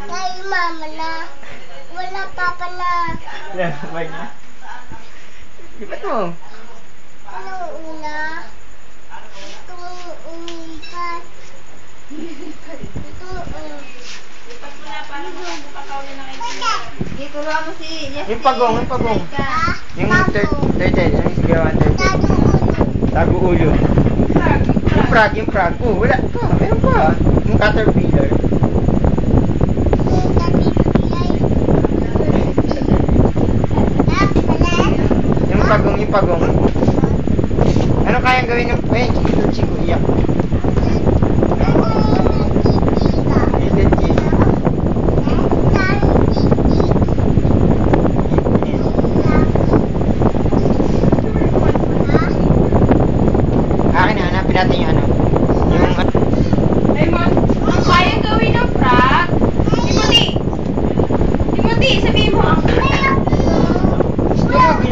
Kay mama na. Wala papa na. Lamay na. Lipat mo. Ano una? Itong umikat. Lipat mo na para makakawin ng itin. Ituruan mo si Justin. Yung pagong. Yung turtle. Yung sigawan turtle. Tago ulo. Tago ulo. Yung frog. Oh, wala pa. Meron pa. Yung caterpillar. Yung pagong. Ano kayang gawin ng... Ayun, chico. Iyak. Little cheese. Akin na, hanapin natin yung ano. Yung... Raymond, ang kayang gawin ng frog? Timothy, sabihin mo ang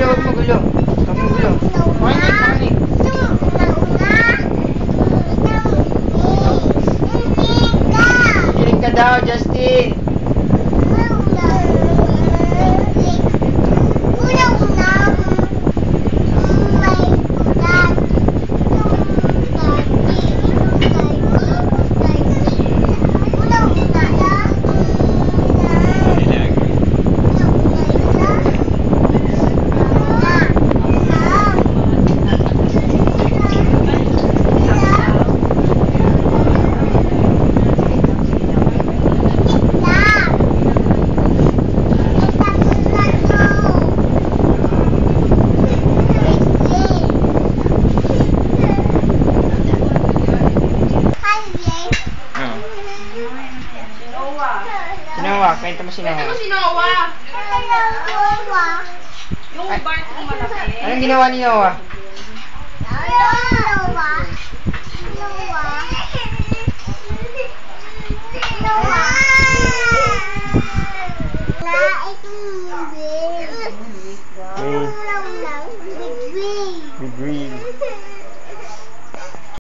Huwag magulo. Pakinig. Kilig ka daw, Justin. Sinawa, kwento mo sinawa. Yung barkong malaki. Anong ginawa ni Noah? Ito